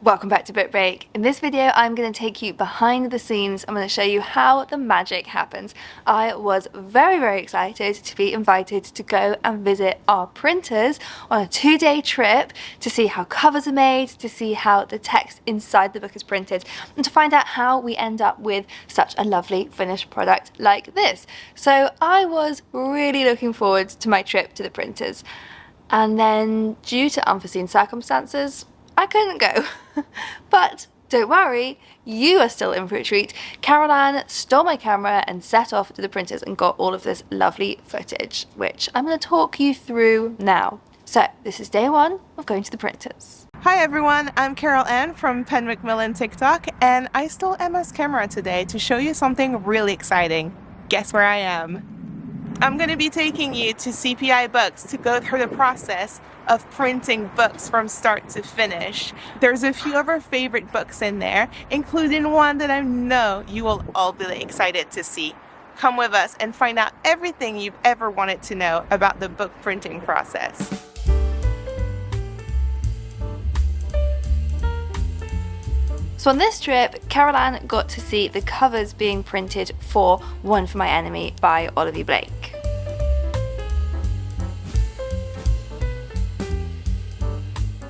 Welcome back to Book Break. In this video I'm going to take you behind the scenes. I'm going to show you how the magic happens. I was very excited to be invited to go and visit our printers on a 2-day trip to see how covers are made, to see how the text inside the book is printed, and to find out how we end up with such a lovely finished product like this. So I was really looking forward to my trip to the printers, and then due to unforeseen circumstances I couldn't go. But don't worry, you are still in for a treat. Carol Ann stole my camera and set off to the printers and got all of this lovely footage, which I'm going to talk you through now. So this is day one of going to the printers. Hi everyone, I'm Carol Ann from Pen Macmillan TikTok, and I stole Emma's camera today to show you something really exciting. Guess where I am? I'm going to be taking you to CPI Books to go through the process of printing books from start to finish. There's a few of our favorite books in there, including one that I know you will all be excited to see. Come with us and find out everything you've ever wanted to know about the book printing process. So on this trip, Carol Ann got to see the covers being printed for One for My Enemy by Olivia Blake.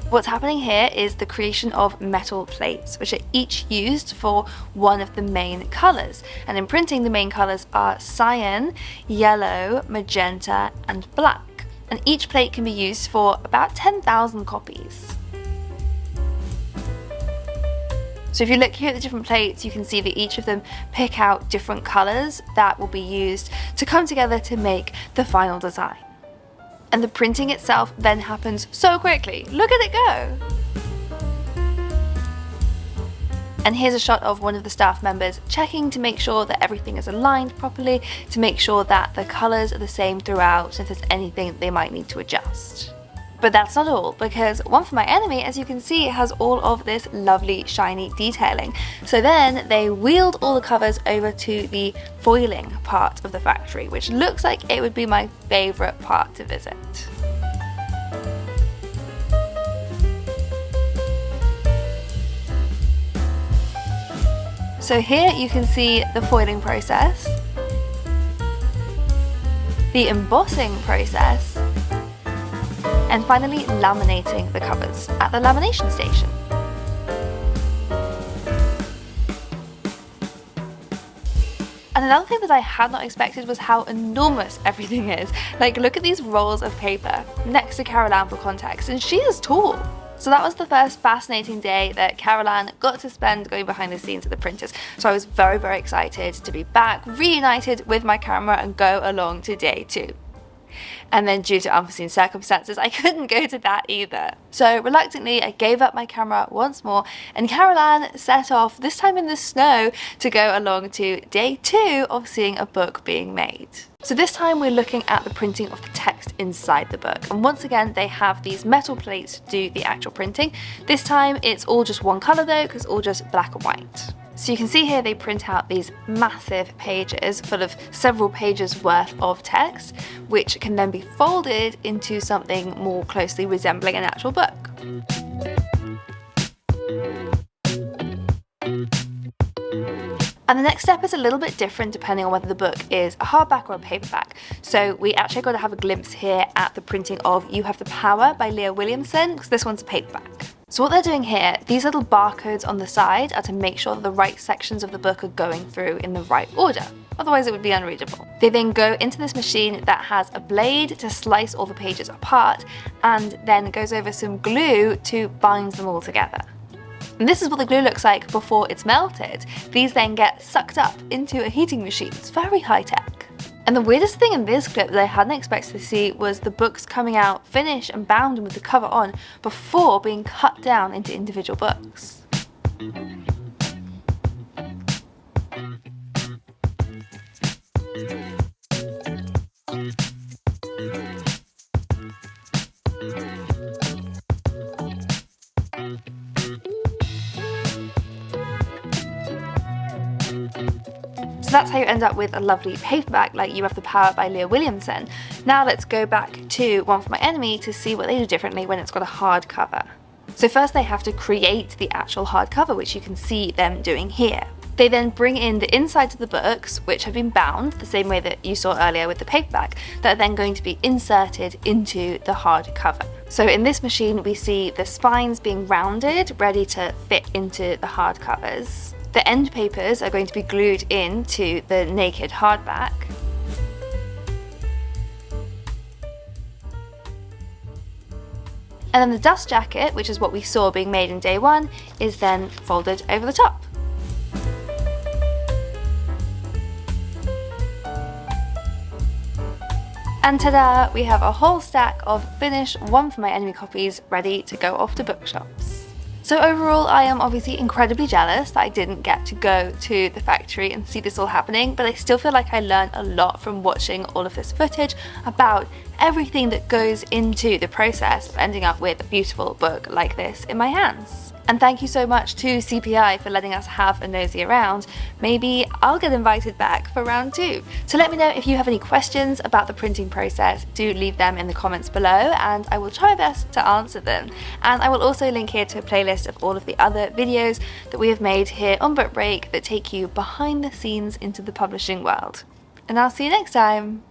What's happening here is the creation of metal plates, which are each used for one of the main colours. And in printing, the main colours are cyan, yellow, magenta, and black. And each plate can be used for about 10,000 copies. So if you look here at the different plates, you can see that each of them pick out different colours that will be used to come together to make the final design. And the printing itself then happens so quickly. Look at it go! And here's a shot of one of the staff members checking to make sure that everything is aligned properly, to make sure that the colours are the same throughout, if there's anything they might need to adjust. But that's not all, because One for My Enemy, as you can see, has all of this lovely shiny detailing. So then they wheeled all the covers over to the foiling part of the factory, which looks like it would be my favourite part to visit. So here you can see the foiling process, the embossing process, and finally laminating the covers at the lamination station. And another thing that I had not expected was how enormous everything is. Like, look at these rolls of paper next to Carol Ann for context, and she is tall. So that was the first fascinating day that Carol Ann got to spend going behind the scenes at the printers. So I was very excited to be back, reunited with my camera, and go along to day 2. And then due to unforeseen circumstances, I couldn't go to that either. So reluctantly, I gave up my camera once more, and Carol Ann set off, this time in the snow, to go along to day 2 of seeing a book being made. So this time we're looking at the printing of the text inside the book. And once again, they have these metal plates to do the actual printing. This time it's all just one colour though, because it's all just black and white. So you can see here they print out these massive pages full of several pages worth of text, which can then be folded into something more closely resembling an actual book. And the next step is a little bit different depending on whether the book is a hardback or a paperback. So we actually got to have a glimpse here at the printing of You Have the Power by Leah Williamson, because this one's a paperback. So what they're doing here, these little barcodes on the side are to make sure that the right sections of the book are going through in the right order. Otherwise it would be unreadable. They then go into this machine that has a blade to slice all the pages apart, and then goes over some glue to bind them all together. And this is what the glue looks like before it's melted. These then get sucked up into a heating machine. It's very high tech. And the weirdest thing in this clip that I hadn't expected to see was the books coming out finished and bound with the cover on before being cut down into individual books. So that's how you end up with a lovely paperback like You Have the Power by Leah Williamson. Now let's go back to One for My Enemy to see what they do differently when it's got a hardcover. So first they have to create the actual hardcover, which you can see them doing here. They then bring in the insides of the books, which have been bound the same way that you saw earlier with the paperback, that are then going to be inserted into the hardcover. So in this machine we see the spines being rounded, ready to fit into the hardcovers. The end papers are going to be glued into the naked hardback. And then the dust jacket, which is what we saw being made in day one, is then folded over the top. And ta-da! We have a whole stack of finished One for My Enemy copies ready to go off to bookshops. So overall, I am obviously incredibly jealous that I didn't get to go to the factory and see this all happening, but I still feel like I learned a lot from watching all of this footage about everything that goes into the process of ending up with a beautiful book like this in my hands. And thank you so much to CPI for letting us have a nosy around. Maybe I'll get invited back for round 2. So let me know if you have any questions about the printing process. Do leave them in the comments below and I will try my best to answer them. And I will also link here to a playlist of all of the other videos that we have made here on Book Break that take you behind the scenes into the publishing world. And I'll see you next time.